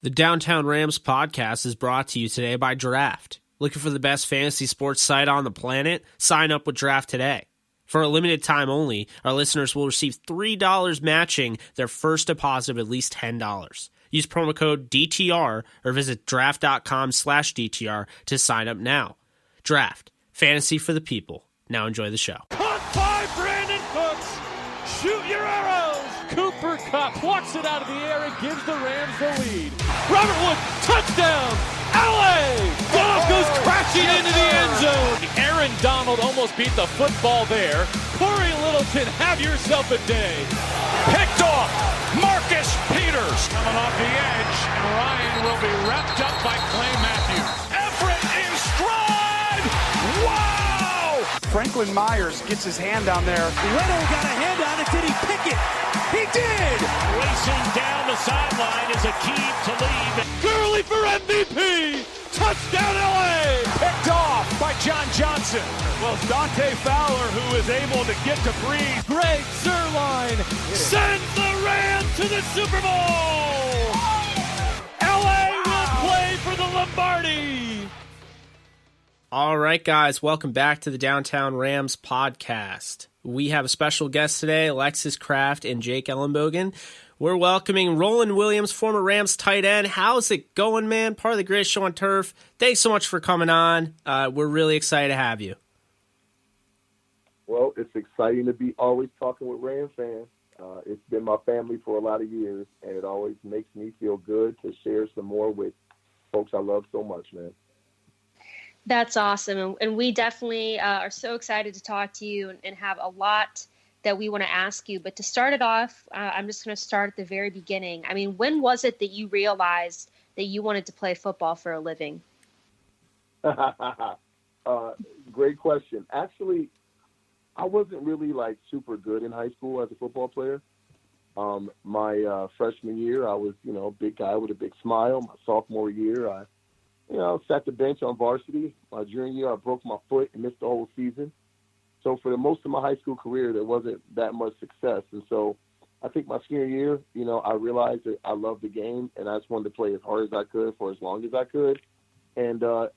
The Downtown Rams podcast is brought to you today by Draft. Looking for the best fantasy sports site on the planet? Sign up with Draft today. For a limited time only, our listeners will receive $3 matching their first deposit of at least $10. Use promo code DTR or visit draft.com/DTR to sign up now. Draft. Fantasy for the people. Now enjoy the show. Caught by Brandon Cooks. Shoot your arrows. Cooper Kupp plucks it out of the air and gives the Rams the lead. Robert Wood, touchdown. LA. Goff goes crashing into the end zone. Aaron Donald almost beat the football there. Corey Littleton, have yourself a day. Picked off. Marcus Peters coming off the edge. And Ryan will be wrapped up by Clay Matthews. Everett in stride. Wow. Franklin Myers gets his hand down there. Leto got a hand on it. Did he pick it? He did! Racing down the sideline is a key to lead. Gurley for MVP! Touchdown LA! Picked off by John Johnson. Well, it's Dante Fowler who is able to get to Breeze. Greg Zuerlein sends the Rams to the Super Bowl! LA will play for the Lombardi! All right, guys, welcome back to the Downtown Rams podcast. We have a special guest today, Alexis Kraft and Jake Ellenbogen. We're welcoming Roland Williams, former Rams tight end. How's it going, man? Part of the greatest show on turf. Thanks so much for coming on. We're really excited to have you. Well, it's exciting to be always talking with Rams fans. It's been my family for a lot of years, and it always makes me feel good to share some more with folks I love so much, man. That's awesome. And we definitely are so excited to talk to you and have a lot that we want to ask you. But to start it off, I'm just going to start at the very beginning. I mean, when was it that you realized that you wanted to play football for a living? Great question. Actually, I wasn't really super good in high school as a football player. My freshman year, I was, a big guy with a big smile. My sophomore year, I sat the bench on varsity. My junior year, I broke my foot and missed the whole season. So for the most of my high school career, there wasn't that much success. And so I think my senior year, I realized that I loved the game, and I just wanted to play as hard as I could for as long as I could. And it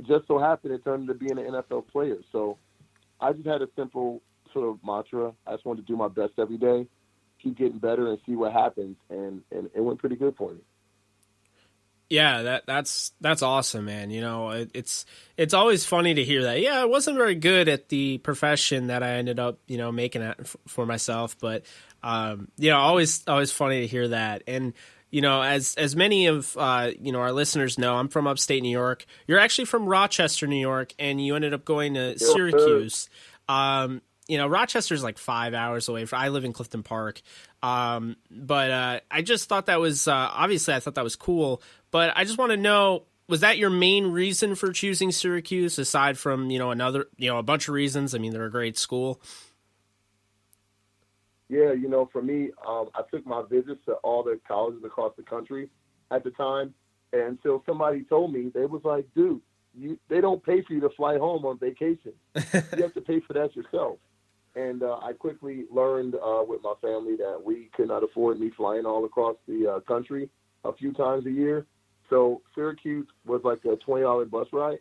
just so happened it turned into being an NFL player. So I just had a simple sort of mantra. I just wanted to do my best every day, keep getting better, and see what happens. And it went pretty good for me. Yeah, that's awesome, man. It's always funny to hear that. Yeah, I wasn't very good at the profession that I ended up, making it for myself. But, always funny to hear that. And, as many of, our listeners know, I'm from upstate New York. You're actually from Rochester, New York, and you ended up going to Syracuse. Rochester's like 5 hours away. I live in Clifton Park. But I just thought that was, obviously I thought that was cool. But I just want to know, was that your main reason for choosing Syracuse, aside from, a bunch of reasons? I mean, they're a great school. Yeah, for me, I took my visits to all the colleges across the country at the time. And until somebody told me, they was like, dude, they don't pay for you to fly home on vacation. You have to pay for that yourself. And I quickly learned with my family that we could not afford me flying all across the country a few times a year. So Syracuse was like a $20 bus ride.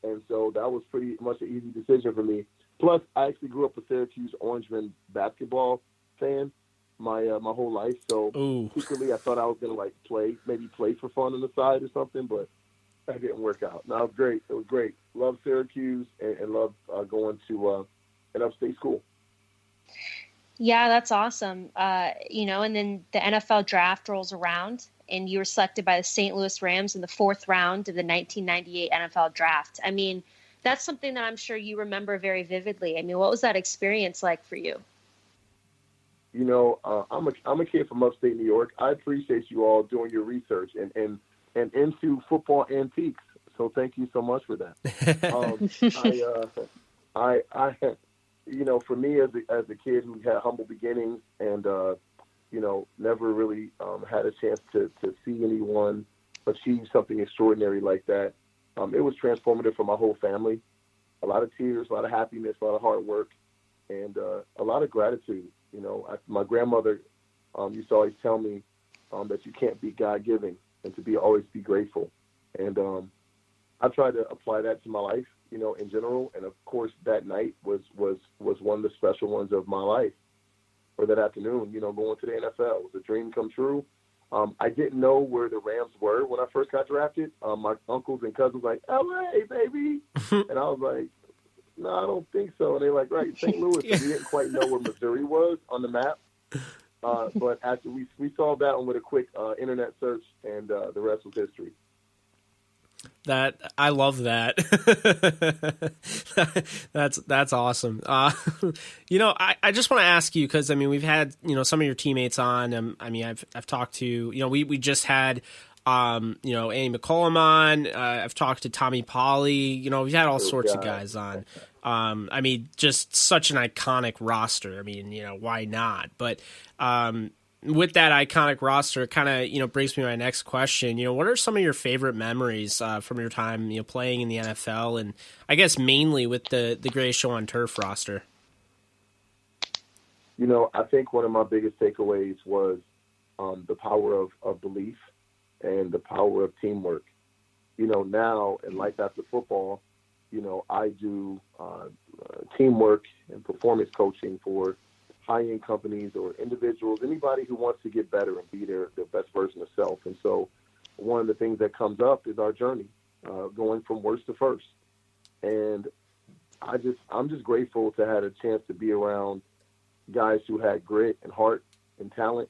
And so that was pretty much an easy decision for me. Plus, I actually grew up a Syracuse Orangemen basketball fan my whole life. So secretly, I thought I was going to play for fun on the side or something, but that didn't work out. No, it was great. It was great. Love Syracuse and love going to an upstate school. Yeah, that's awesome. And then the NFL draft rolls around, and you were selected by the St. Louis Rams in the 4th round of the 1998 NFL draft. I mean, that's something that I'm sure you remember very vividly. I mean, what was that experience like for you? I'm a kid from upstate New York. I appreciate you all doing your research and into football antiques. So thank you so much for that. For me as a kid who had humble beginnings and never really had a chance to see anyone achieve something extraordinary like that, it was transformative for my whole family. A lot of tears, a lot of happiness, a lot of hard work, and a lot of gratitude. My grandmother used to always tell me that you can't beat God giving. and to always be grateful. And I try to apply that to my life, in general. And of course, that night was one of the special ones of my life, or that afternoon, going to the NFL. It was a dream come true. I didn't know where the Rams were when I first got drafted. My uncles and cousins were like, LA, baby. And I was like, no, I don't think so. And they're like, right, St. Louis. And we didn't quite know where Missouri was on the map. But after we solved that one with a quick internet search, and the rest was history. That I love that. That's awesome. I just want to ask you, because we've had some of your teammates on. I've talked to we just had Andy McCollum on. I've talked to Tommy Polly. We've had all sorts of guys on. Just such an iconic roster. Why not? But with that iconic roster, it kind of brings me to my next question. What are some of your favorite memories from your time playing in the NFL, and I guess mainly with the Greatest Show on Turf roster? I think one of my biggest takeaways was the power of belief and the power of teamwork. Now in life after football, I do teamwork and performance coaching for high-end companies or individuals, anybody who wants to get better and be their best version of self. And so one of the things that comes up is our journey, going from worst to first. And I'm just grateful to have a chance to be around guys who had grit and heart and talent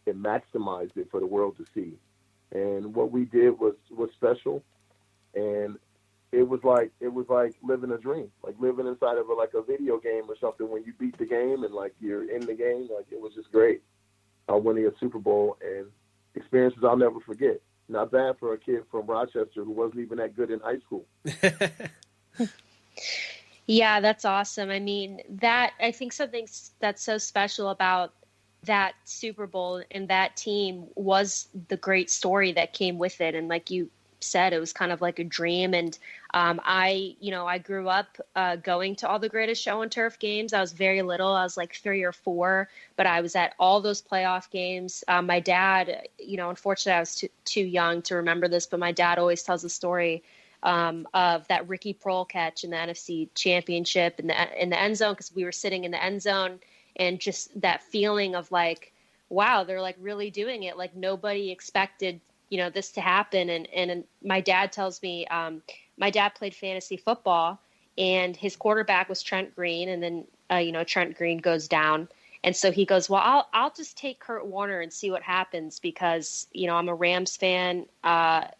and maximized it for the world to see. And what we did was special, and it was like living a dream, like living inside of a video game or something. When you beat the game and you're in the game, it was just great. Winning a Super Bowl and experiences I'll never forget. Not bad for a kid from Rochester who wasn't even that good in high school. Yeah, that's awesome. I think something that's so special about that Super Bowl and that team was the great story that came with it. And like you said, it was kind of like a dream. And I grew up going to all the Greatest Show on Turf games. I was very little. I was like 3 or 4, but I was at all those playoff games. My dad, unfortunately, I was too young to remember this, but my dad always tells the story of that Ricky Prohl catch in the NFC Championship in the end zone, because we were sitting in the end zone, and just that feeling of wow, they're really doing it. Nobody expected this to happen. And my dad tells me, my dad played fantasy football, and his quarterback was Trent Green. And then, Trent Green goes down. And so he goes, well, I'll just take Kurt Warner and see what happens, because, I'm a Rams fan, and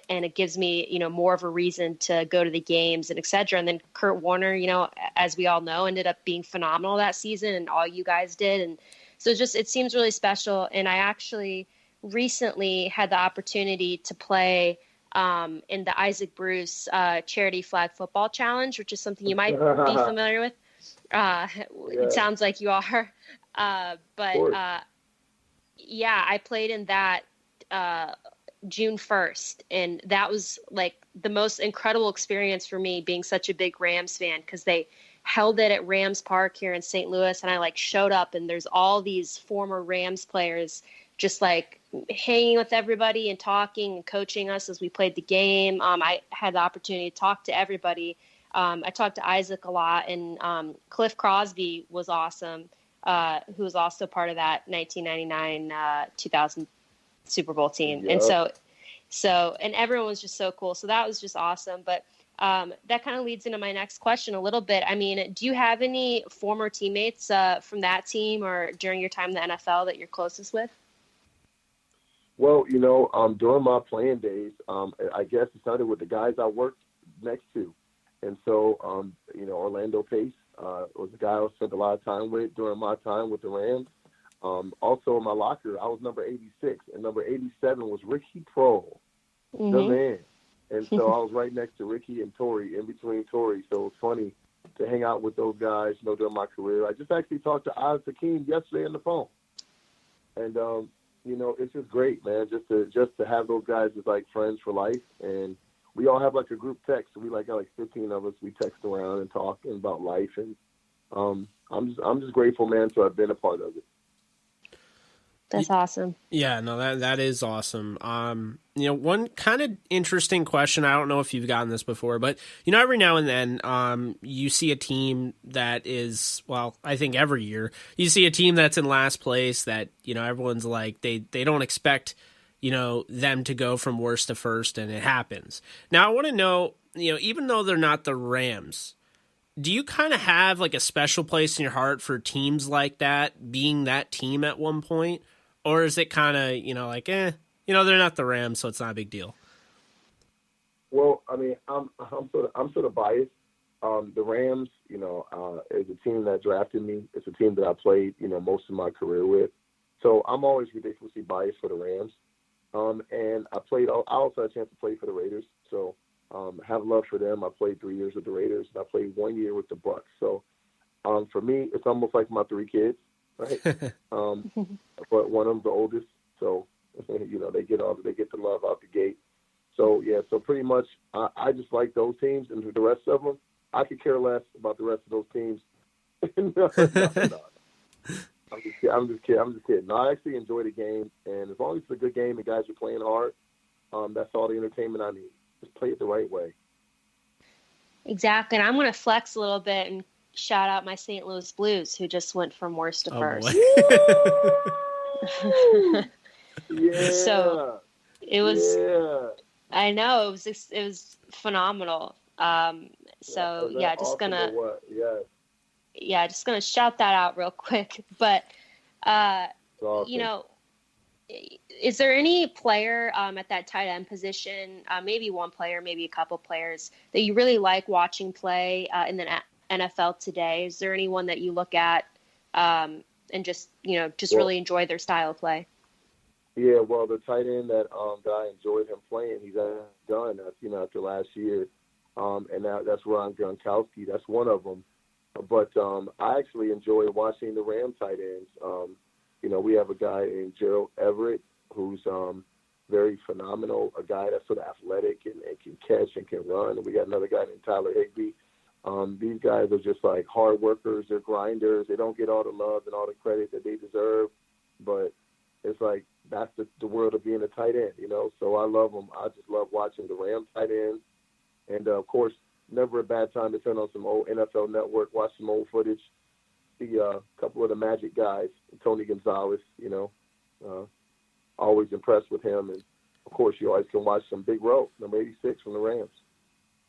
it gives me, more of a reason to go to the games and et cetera. And then Kurt Warner, as we all know, ended up being phenomenal that season, and all you guys did. And so it seems really special. And I actually recently had the opportunity to play in the Isaac Bruce Charity Flag Football Challenge, which is something you might be familiar with. It sounds like you are. But I played in that June 1st, and that was the most incredible experience for me, being such a big Rams fan, because they held it at Rams Park here in St. Louis, and I showed up, and there's all these former Rams players just hanging with everybody and talking and coaching us as we played the game. I had the opportunity to talk to everybody. I talked to Isaac a lot, and Cliff Crosby was awesome, who was also part of that 1999-2000 Super Bowl team. Yep. And so and everyone was just so cool. So that was just awesome. But that kind of leads into my next question a little bit. Do you have any former teammates from that team or during your time in the NFL that you're closest with? Well, during my playing days, I guess it started with the guys I worked next to. And so, Orlando Pace was a guy I spent a lot of time with during my time with the Rams. Also in my locker, I was number 86, and number 87 was Ricky Prohl, the man. And so I was right next to Ricky and Torrey, in between Torrey. So it was funny to hang out with those guys, during my career. I just actually talked to Oz Hakeem yesterday on the phone. And, it's just great, man, just to have those guys as friends for life. And we all have a group text. We got 15 of us. We text around and talk about life. And I'm just grateful, man, to have been a part of it. That's awesome. Yeah, no, that is awesome. One kind of interesting question. I don't know if you've gotten this before, but every now and then, you see a team that is, well, I think every year you see a team that's in last place that everyone's like they don't expect them to go from worst to first, and it happens. Now, I want to know, even though they're not the Rams, do you kind of have like a special place in your heart for teams like that, being that team at one point? Or is it kind of, like, they're not the Rams, so it's not a big deal? Well, I mean, I'm sort of biased. The Rams, is a team that drafted me. It's a team that I played, most of my career with. So I'm always ridiculously biased for the Rams. And I also had a chance to play for the Raiders. So have love for them. I played 3 years with the Raiders, and I played 1 year with the Bucs. So for me, it's almost like my 3 kids. Right, but one of them's the oldest, so they get the love out the gate. So yeah, so pretty much I just like those teams, and the rest of them I could care less about the rest of those teams. No. I'm just kidding. No, I actually enjoy the game, and as long as it's a good game and guys are playing hard, that's all the entertainment I need. Just play it the right way. Exactly, and I'm going to flex a little bit and shout out my St. Louis Blues, who just went from worst to first. Yeah. So it was. Yeah. I know it was phenomenal. Just awesome gonna shout that out real quick. But awesome. Is there any player at that tight end position, maybe one player, maybe a couple players that you really like watching play in the NFL today? Is there anyone that you look at and just really enjoy their style of play? Yeah, well, the tight end that I enjoyed him playing, he's done. After last year, and now that's Ron Gronkowski. That's one of them. But I actually enjoy watching the Ram tight ends. We have a guy named Gerald Everett who's very phenomenal. A guy that's sort of athletic and can catch and can run. And we got another guy named Tyler Higbee. These guys are just like hard workers. They're grinders. They don't get all the love and all the credit that they deserve, but it's like that's the world of being a tight end, So I love them. I just love watching the Rams tight ends. And, of course, never a bad time to turn on some old NFL Network, watch some old footage, see a couple of the Magic guys, Tony Gonzalez, always impressed with him. And, of course, you always can watch some Big Row, number 86 from the Rams.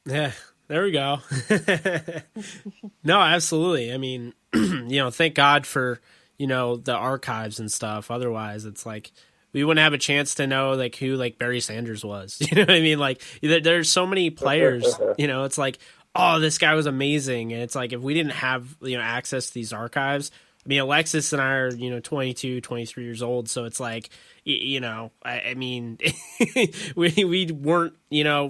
Yeah, there we go. No, absolutely. I mean, thank God for, the archives and stuff. Otherwise, it's like we wouldn't have a chance to know like who like Barry Sanders was. You know what I mean? Like there's so many players, it's like, oh, this guy was amazing. And it's like, if we didn't have, access to these archives, I mean, Alexis and I are, 22, 23 years old. So it's like, I mean, we weren't,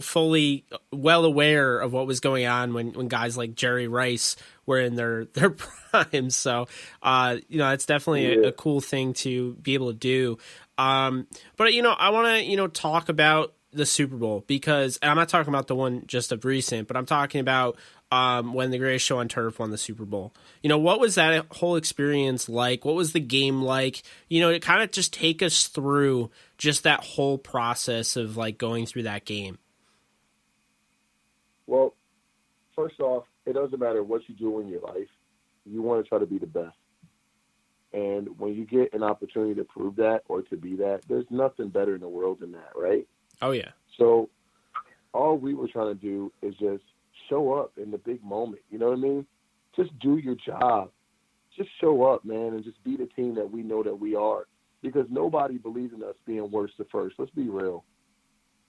fully well aware of what was going on when guys like Jerry Rice were in their prime. So, it's definitely a cool thing to be able to do. But, I want to, talk about the Super Bowl because and I'm not talking about the one just of recent, but I'm talking about when the Greatest Show on Turf won the Super Bowl. What was that whole experience like? What was the game like? To kind of just take us through just that whole process of like going through that game. Well, first off, it doesn't matter what you do in your life. You want to try to be the best. And when you get an opportunity to prove that or to be that, there's nothing better in the world than that, right? Oh, yeah. So all we were trying to do is just show up in the big moment. You know what I mean? Just do your job. Just show up, man, and just be the team that we know that we are. Because nobody believed in us being worse to first. Let's be real.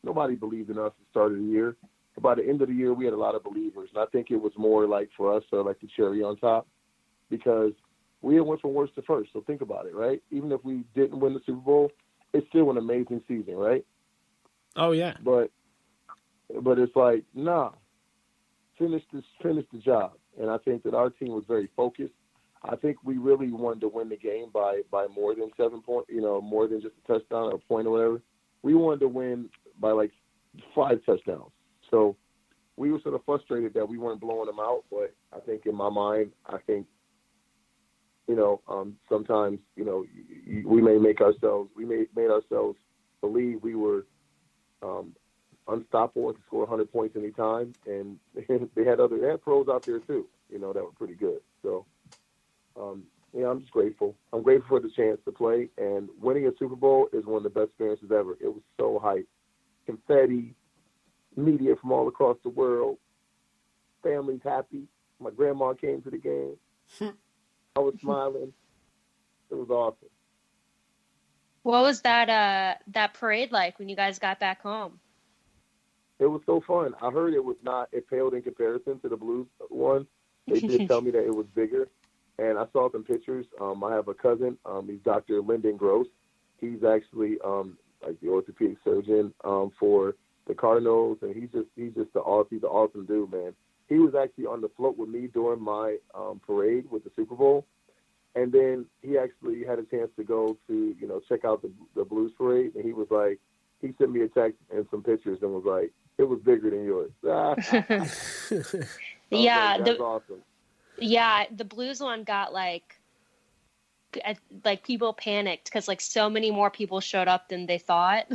Nobody believed in us at the start of the year. But by the end of the year, we had a lot of believers. And I think it was more like for us, like the cherry on top. Because we had went from worst to first. So think about it, right? Even if we didn't win the Super Bowl, it's still an amazing season, right? Oh, yeah. But it's like, nah, finish the job. And I think that our team was very focused. I think we really wanted to win the game by more than 7 points, more than just a touchdown or a point or whatever. We wanted to win by like 5 touchdowns. So we were sort of frustrated that we weren't blowing them out. But I think in my mind, sometimes, we made ourselves believe we were unstoppable and could score 100 points anytime. And they had pros out there too, that were pretty good. So, I'm just grateful. I'm grateful for the chance to play, and winning a Super Bowl is one of the best experiences ever. It was so hype. Confetti, media from all across the world, family's happy. My grandma came to the game. I was smiling. It was awesome. What was that parade like when you guys got back home? It was so fun. I heard it paled in comparison to the Blues one. They did tell me that it was bigger, and I saw some pictures. I have a cousin. He's Dr. Lyndon Gross. He's actually like the orthopedic surgeon for the Cardinals, and he's an awesome dude, man. He was actually on the float with me during my parade with the Super Bowl, and then he actually had a chance to go to check out the Blues parade, and he sent me a text and some pictures and was like, it was bigger than yours. Yeah, that's awesome. Yeah, the Blues one got like people panicked because like so many more people showed up than they thought.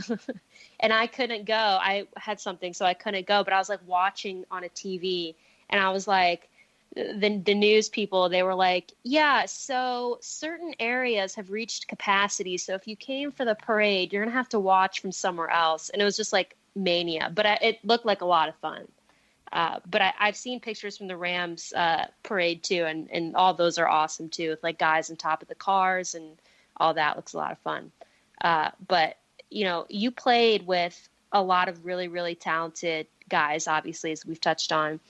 And I couldn't go. I had something, so I couldn't go, but I was like watching on a TV, and I was like, the news people, they were like, yeah, so certain areas have reached capacity, so if you came for the parade, you're gonna have to watch from somewhere else. And it was just like mania, but it looked like a lot of fun. But I've seen pictures from the Rams parade too, and all those are awesome too, with like guys on top of the cars and all that. Looks a lot of fun. But you played with a lot of really, really talented guys, obviously, as we've touched on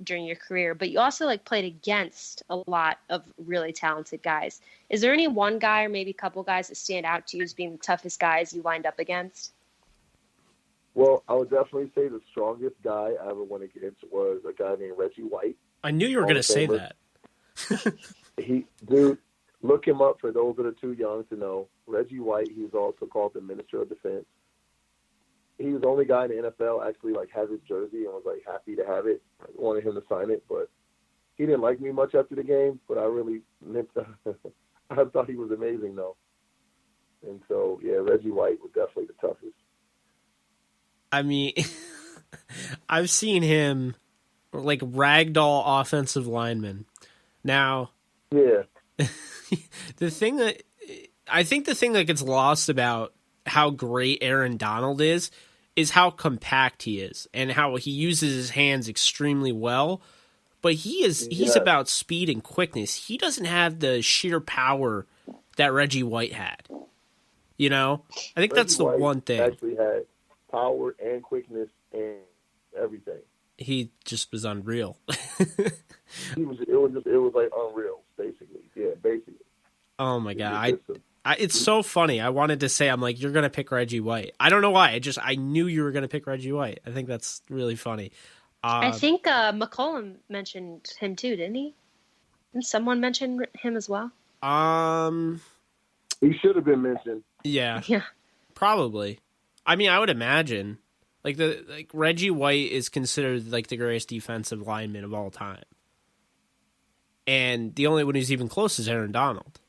during your career, but you also like played against a lot of really talented guys. Is there any one guy or maybe a couple guys that stand out to you as being the toughest guys you lined up against? Well, I would definitely say the strongest guy I ever went against was a guy named Reggie White. I knew you were going to say that. Dude, look him up for those that are too young to know. Reggie White, he was also called the Minister of Defense. He was the only guy in the NFL actually like had his jersey and was like happy to have it. I wanted him to sign it, but he didn't like me much after the game. But I really I thought he was amazing though. And so yeah, Reggie White was definitely the toughest. I mean, I've seen him like ragdoll offensive lineman. Now, yeah, the thing that gets lost about how great Aaron Donald is how compact he is and how he uses his hands extremely well. But he's about speed and quickness. He doesn't have the sheer power that Reggie White had. I think that's the one thing. Actually had power and quickness and everything. He just was unreal. It was like unreal, basically. Yeah, basically. Oh my God. It's so funny. I wanted to say, I'm like, you're going to pick Reggie White. I don't know why. I knew you were going to pick Reggie White. I think that's really funny. I think McCollum mentioned him too, didn't he? Didn't someone mention him as well? He should have been mentioned. Yeah. Probably. I mean, I would imagine Reggie White is considered like the greatest defensive lineman of all time. And the only one who's even close is Aaron Donald.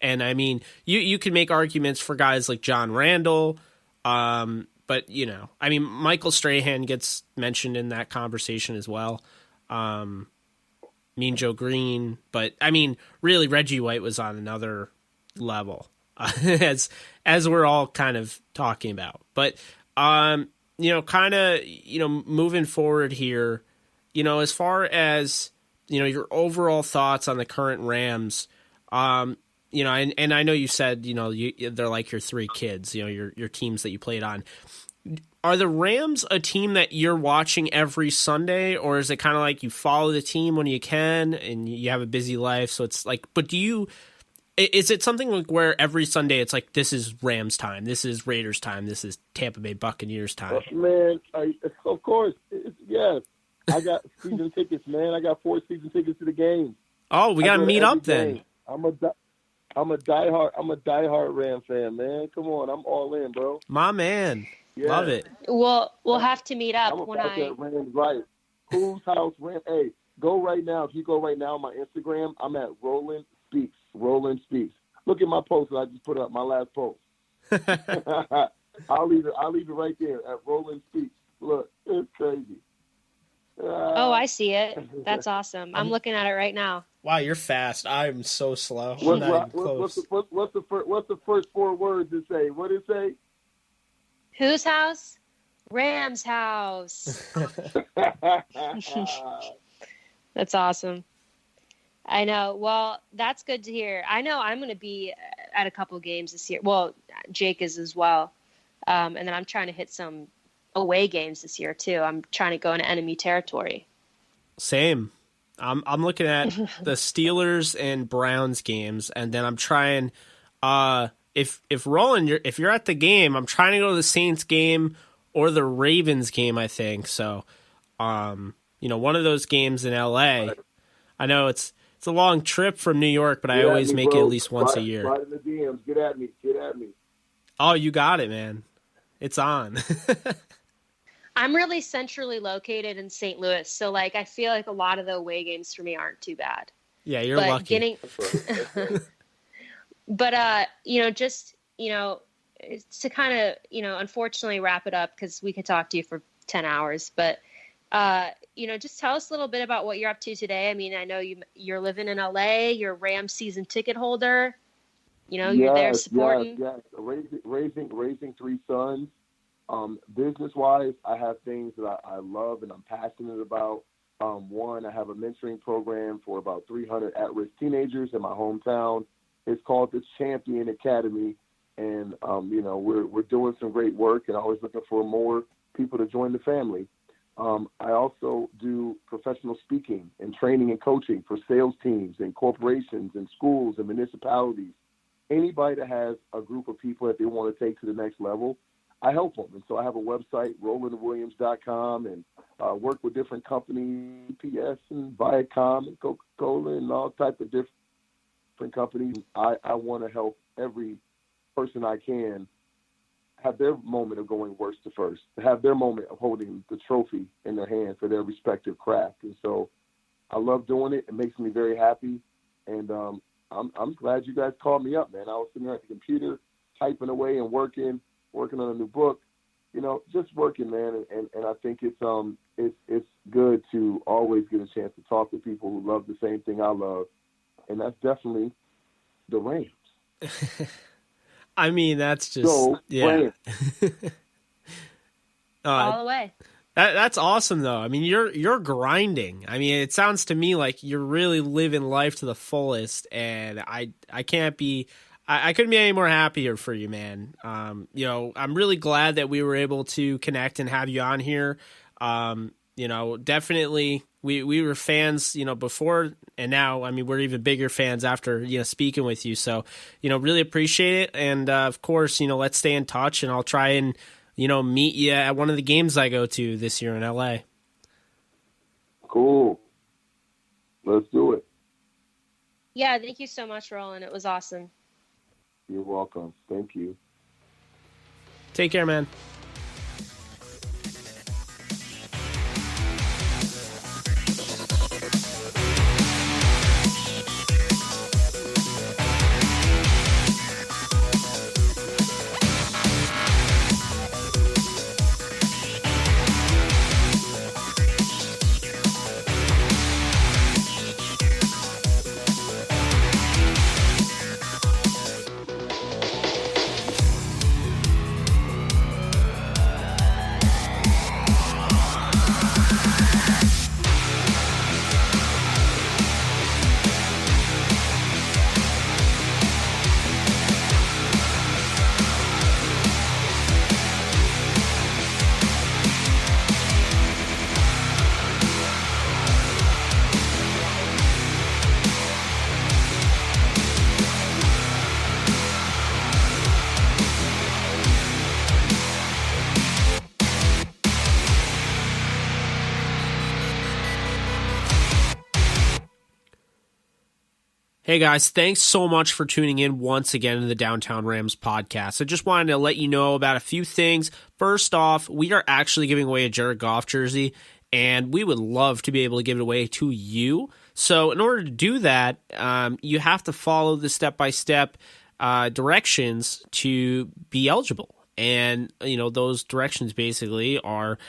And I mean, you can make arguments for guys like John Randall, but I mean, Michael Strahan gets mentioned in that conversation as well. Mean Joe Green, but I mean, really, Reggie White was on another level, as we're all kind of talking about. But moving forward here, as far as your overall thoughts on the current Rams. And I know you said, they're like your three kids, your teams that you played on. Are the Rams a team that you're watching every Sunday, or is it kind of like you follow the team when you can and you have a busy life? So it's like, but is it something like where every Sunday it's like, this is Rams time, this is Raiders time, this is Tampa Bay Buccaneers time? Man, of course. Yes. I got season tickets, man. I got 4 season tickets to the game. Oh, we got to meet up then. I'm a diehard Ram fan, man. Come on, I'm all in, bro. My man, love it. We'll have to meet up when Rams right. Whose house Ram? Hey, go right now. If you go right now on my Instagram, I'm at Roland Speaks. Roland Speaks. Look at my post that I just put up, my last post. I'll leave it right there at Roland Speaks. Look, it's crazy. Oh, I see it. That's awesome. I'm looking at it right now. Wow, you're fast. I'm so slow. I'm What's not even close. the first 4 words it say? What did it say? Whose house? Rams' house. That's awesome. I know. Well, that's good to hear. I know I'm going to be at a couple games this year. Well, Jake is as well. And then I'm trying to hit some away games this year too. I'm trying to go into enemy territory. Same. I'm looking at the Steelers and Browns games, and then I'm trying. If Roland, if you're at the game, I'm trying to go to the Saints game or the Ravens game. I think so. One of those games in LA. I know it's a long trip from New York, but I always make it at least once a year. Right in the DMs. Get at me. Oh, you got it, man. It's on. I'm really centrally located in St. Louis, so I feel like a lot of the away games for me aren't too bad. Yeah, you're lucky. But to kind of unfortunately wrap it up, because we could talk to you for 10 hours, but just tell us a little bit about what you're up to today. I mean, I know you're living in LA, you're a Rams season ticket holder. You're there supporting. Yes. Raising 3 sons. Business-wise, I have things that I love and I'm passionate about. One, I have a mentoring program for about 300 at-risk teenagers in my hometown. It's called the Champion Academy, and we're doing some great work and always looking for more people to join the family. I also do professional speaking and training and coaching for sales teams and corporations and schools and municipalities. Anybody that has a group of people that they want to take to the next level, I help them. And so I have a website, RolandWilliams.com, and work with different companies, PS and Viacom and Coca-Cola and all types of different companies. I want to help every person I can have their moment of going worst to first, to have their moment of holding the trophy in their hand for their respective craft. And so I love doing it. It makes me very happy. And I'm glad you guys called me up, man. I was sitting there at the computer typing away and working on a new book, just working, man. And I think it's good to always get a chance to talk to people who love the same thing I love. And that's definitely the Rams. I mean, that's just, all the way. That's awesome, though. I mean, you're grinding. I mean, it sounds to me like you're really living life to the fullest, and I couldn't be any more happier for you, man. I'm really glad that we were able to connect and have you on here. Definitely we were fans, before, and now, I mean, we're even bigger fans after, speaking with you. So, really appreciate it. And, of course, let's stay in touch, and I'll try and, meet you at one of the games I go to this year in LA. Cool. Let's do it. Yeah. Thank you so much, Roland. It was awesome. You're welcome. Thank you. Take care, man. Hey guys, thanks so much for tuning in once again to the Downtown Rams podcast. I just wanted to let you know about a few things. First off, we are actually giving away a Jared Goff jersey, and we would love to be able to give it away to you. So in order to do that, you have to follow the step-by-step directions to be eligible. And, those directions basically are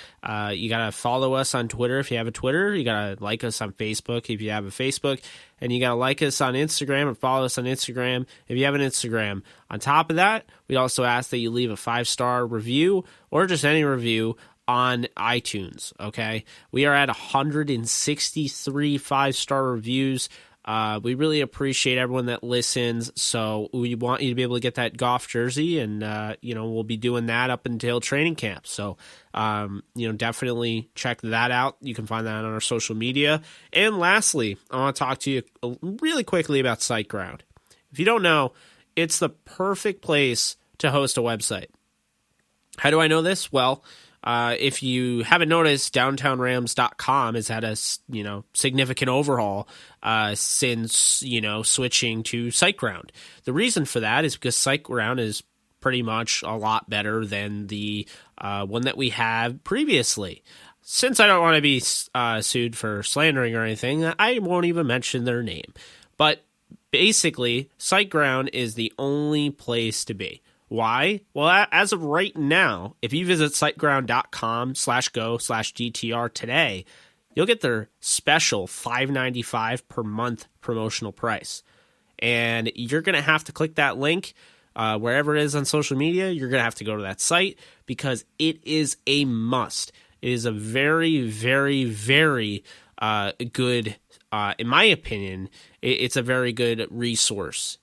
you got to follow us on Twitter if you have a Twitter. You got to like us on Facebook if you have a Facebook. And you got to like us on Instagram and follow us on Instagram if you have an Instagram. On top of that, we also ask that you leave a 5-star review or just any review on iTunes, okay? We are at 163 5-star reviews. We really appreciate everyone that listens, so we want you to be able to get that Goff jersey, and, we'll be doing that up until training camp. So, definitely check that out. You can find that on our social media. And lastly, I want to talk to you really quickly about SiteGround. If you don't know, it's the perfect place to host a website. How do I know this? Well, if you haven't noticed, downtownrams.com has had a significant overhaul since switching to SiteGround. The reason for that is because SiteGround is pretty much a lot better than the one that we had previously. Since I don't want to be sued for slandering or anything, I won't even mention their name. But basically, SiteGround is the only place to be. Why? Well, as of right now, if you visit siteground.com/go/DTR today, you'll get their special $5.95 per month promotional price. And you're going to have to click that link wherever it is on social media. You're going to have to go to that site because it is a must. It is a very, very, very good, in my opinion, it's a very good resource.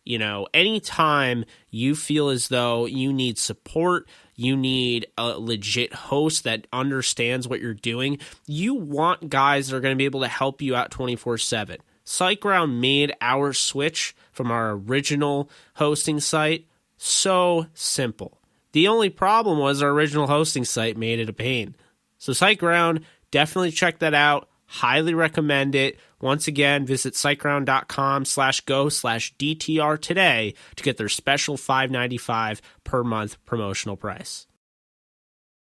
Anytime you feel as though you need support, you need a legit host that understands what you're doing, you want guys that are going to be able to help you out 24/7. SiteGround made our switch from our original hosting site so simple. The only problem was our original hosting site made it a pain. So SiteGround, definitely check that out. Highly recommend it. Once again, visit siteground.com/go/DTR today to get their special $5.95 per month promotional price.